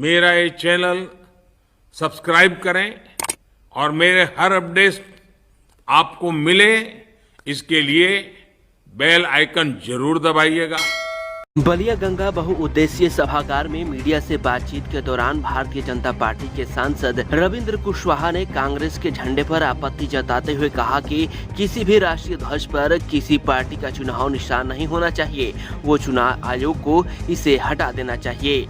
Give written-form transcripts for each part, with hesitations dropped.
मेरा ये channel subscribe करें और मेरे हर अपडेट आपको मिले, इसके लिए बेल आइकन जरूर दबाइएगा। बलिया गंगा बहुउद्देशीय सभागार में मीडिया से बातचीत के दौरान भारतीय जनता पार्टी के सांसद रविंद्र कुशवाहा ने कांग्रेस के झंडे पर आपत्ति जताते हुए कहा कि किसी भी राष्ट्रीय ध्वज पर किसी पार्टी का चुनाव निशान नहीं होना चाहिए। वो चुनाव आयोग को इसे हटा देना चाहिए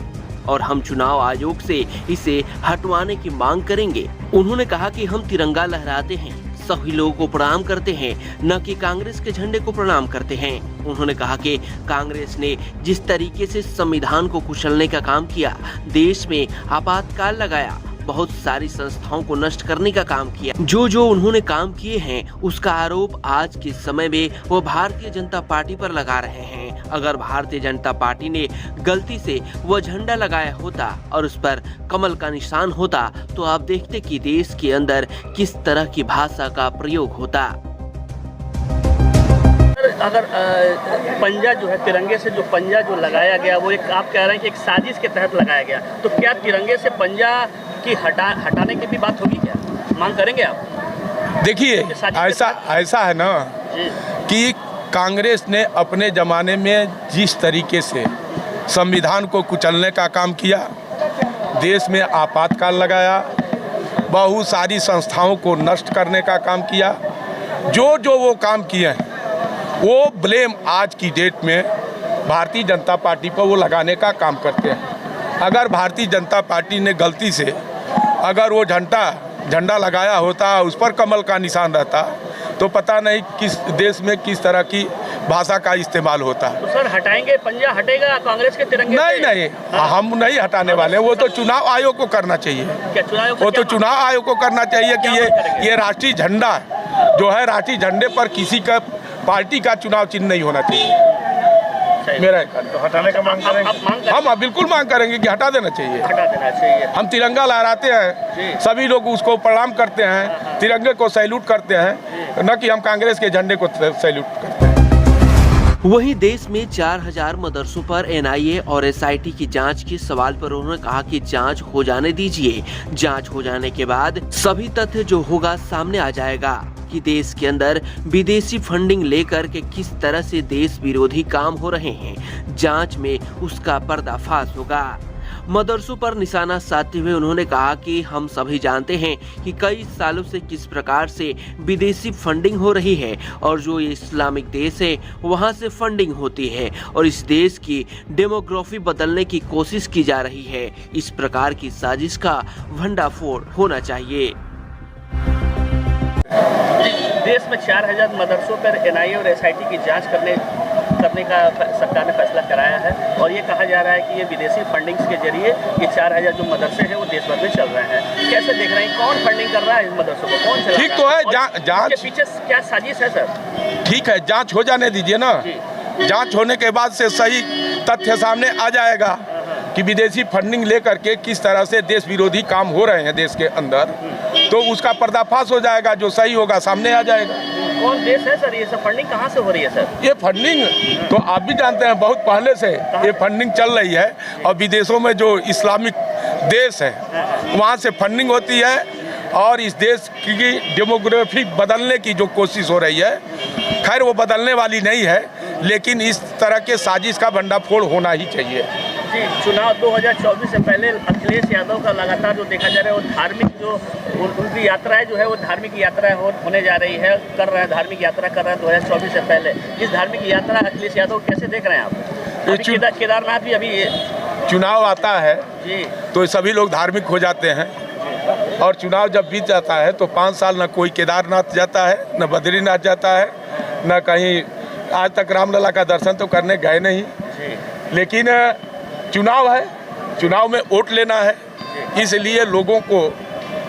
और हम चुनाव आयोग से इसे हटवाने की मांग करेंगे। उन्होंने कहा कि हम तिरंगा लहराते हैं, सभी लोगों को प्रणाम करते हैं, न कि कांग्रेस के झंडे को प्रणाम करते हैं। उन्होंने कहा कि कांग्रेस ने जिस तरीके से संविधान को कुचलने का काम किया, देश में आपातकाल लगाया, बहुत सारी संस्थाओं को नष्ट करने का काम किया, जो उन्होंने काम किए हैं उसका आरोप आज के समय में वो भारतीय जनता पार्टी पर लगा रहे हैं। अगर भारतीय जनता पार्टी ने गलती से वो झंडा लगाया होता और उस पर कमल का निशान होता तो आप देखते कि देश के अंदर किस तरह की भाषा का प्रयोग होता। अगर पंजा जो है, तिरंगे से जो पंजा जो लगाया गया वो एक, आप कह रहे हैं कि एक साजिश के तहत लगाया गया, तो क्या तिरंगे से पंजा की हटाने की भी बात होगी? क्या मांग करेंगे आप? देखिए, ऐसा है ना कि कांग्रेस ने अपने ज़माने में जिस तरीके से संविधान को कुचलने का काम किया, देश में आपातकाल लगाया, बहुत सारी संस्थाओं को नष्ट करने का काम किया, जो वो काम किए हैं वो ब्लेम आज की डेट में भारतीय जनता पार्टी पर वो लगाने का काम करते हैं। अगर भारतीय जनता पार्टी ने गलती से अगर वो झंडा लगाया होता, उस पर कमल का निशान रहता, तो पता नहीं किस देश में किस तरह की भाषा का इस्तेमाल होता है। तो सर हटाएंगे, पंजा हटेगा कांग्रेस के तिरंगे? नहीं, हम नहीं हटाने वाले। वो तो चुनाव आयोग को करना चाहिए। क्या वो तो चुनाव आयोग को करना चाहिए कि ये राष्ट्रीय झंडा जो है, राष्ट्रीय झंडे पर किसी का पार्टी का चुनाव चिन्ह नहीं होना चाहिए। मेरा तो हटाने का मांग करेंगे। हम बिल्कुल मांग करेंगे कि हटा देना चाहिए। हम तिरंगा लहराते हैं, सभी लोग उसको प्रणाम करते हैं, तिरंगे को सैल्यूट करते हैं, न कि हम कांग्रेस के झंडे को सैल्यूट करते हैं। वहीं देश में 4000 मदरसों पर एनआईए और एसआईटी की जांच के सवाल पर उन्होंने कहा कि जांच हो जाने दीजिए। जांच हो जाने के बाद सभी तथ्य जो होगा सामने आ जाएगा कि देश के अंदर विदेशी फंडिंग लेकर के किस तरह से देश विरोधी काम हो रहे हैं। जांच में उसका पर्दाफाश होगा। मदरसों पर निशाना साधते हुए उन्होंने कहा कि हम सभी जानते हैं कि कई सालों से किस प्रकार से विदेशी फंडिंग हो रही है और जो ये इस्लामिक देश है वहां से फंडिंग होती है और इस देश की डेमोग्राफी बदलने की कोशिश की जा रही है। इस प्रकार की साजिश का भंडाफोड़ होना चाहिए। देश में 4000 मदरसों पर एनआईए और एसआईटी की जांच करने का सरकार ने फैसला कराया है और ये कहा जा रहा है कि ये विदेशी फंडिंग्स के जरिए ये 4000 जो मदरसे हैं वो देश भर में चल रहे हैं। कैसे देख रहे हैं, कौन फंडिंग कर रहा है इन मदरसों को, कौन चला रहा है? ठीक तो है, जांच के पीछे क्या साजिश है सर? ठीक है, जांच हो जाने दीजिए ना। जांच होने के बाद से सही तथ्य सामने आ जाएगा कि विदेशी फंडिंग लेकर के किस तरह से देश विरोधी काम हो रहे हैं देश के अंदर, तो उसका पर्दाफाश हो जाएगा, जो सही होगा सामने आ जाएगा। कौन देश है सर? ये सब फंडिंग कहाँ से हो रही है सर? ये फंडिंग तो आप भी जानते हैं, बहुत पहले से ये फंडिंग चल रही है और विदेशों में जो इस्लामिक देश है वहाँ से फंडिंग होती है और इस देश की डेमोग्राफी बदलने की जो कोशिश हो रही है, खैर वो बदलने वाली नहीं है, लेकिन इस तरह के साजिश का भंडाफोड़ होना ही चाहिए। जी, चुनाव 2024 से पहले अखिलेश यादव का लगातार जो देखा जा रहा है वो धार्मिक जो उनकी यात्राएं जो है वो धार्मिक यात्राएं होने जा रही है, कर रहे हैं, धार्मिक यात्रा कर रहे हैं 2024 से पहले। इस धार्मिक यात्रा अखिलेश यादव कैसे देख रहे हैं आप? केदारनाथ भी अभी चुनाव आता है जी, तो सभी लोग धार्मिक हो जाते हैं और चुनाव जब बीत जाता है तो 5 साल न कोई केदारनाथ जाता है, न बद्रीनाथ जाता है, न कहीं आज तक रामलला का दर्शन तो करने गए नहीं। लेकिन चुनाव है, चुनाव में वोट लेना है, इसलिए लोगों को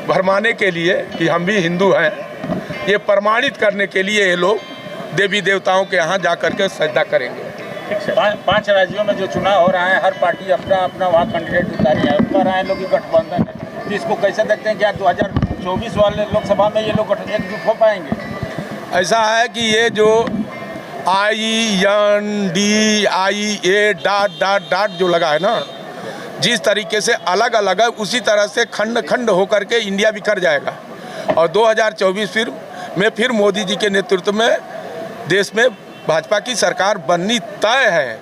भरमाने के लिए कि हम भी हिंदू हैं, ये प्रमाणित करने के लिए ये लोग देवी देवताओं के यहाँ जा कर के सजदा करेंगे। 5 राज्यों में जो चुनाव हो रहा है, हर पार्टी अपना अपना वहाँ कैंडिडेट उतारी है, कह रहे हैं लोग गठबंधन है, तो इसको कैसे देखते हैं? क्या 2024 वाले लोकसभा में ये लोग एकजुट हो पाएंगे? ऐसा है कि ये जो INDIA ... जो लगा है ना, जिस तरीके से अलग अलग है उसी तरह से खंड खंड होकर के इंडिया बिखर जाएगा। और 2024 में फिर मोदी जी के नेतृत्व में देश में भाजपा की सरकार बननी तय है।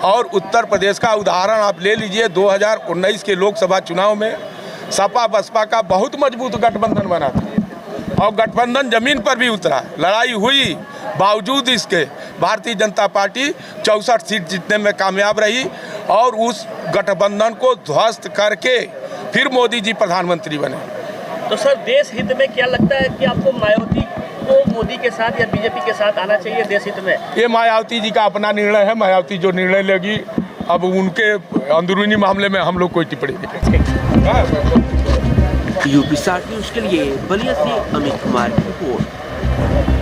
और उत्तर प्रदेश का उदाहरण आप ले लीजिए, 2019 के लोकसभा चुनाव में सपा बसपा का बहुत मजबूत गठबंधन बना था और गठबंधन जमीन पर भी उतरा, लड़ाई हुई, बावजूद इसके भारतीय जनता पार्टी 64 सीट जीतने में कामयाब रही और उस गठबंधन को ध्वस्त करके फिर मोदी जी प्रधानमंत्री बने। तो सर, देश हित में क्या लगता है कि आपको मायावती को मोदी के साथ या बीजेपी के साथ आना चाहिए देश हित में? ये मायावती जी का अपना निर्णय है, मायावती जो निर्णय लेगी, अब उनके अंदरूनी मामले में हम लोग कोई टिप्पणी नहीं करेंगे। यूपी 60 न्यूज के लिए बलिया से अमित कुमार की रिपोर्ट।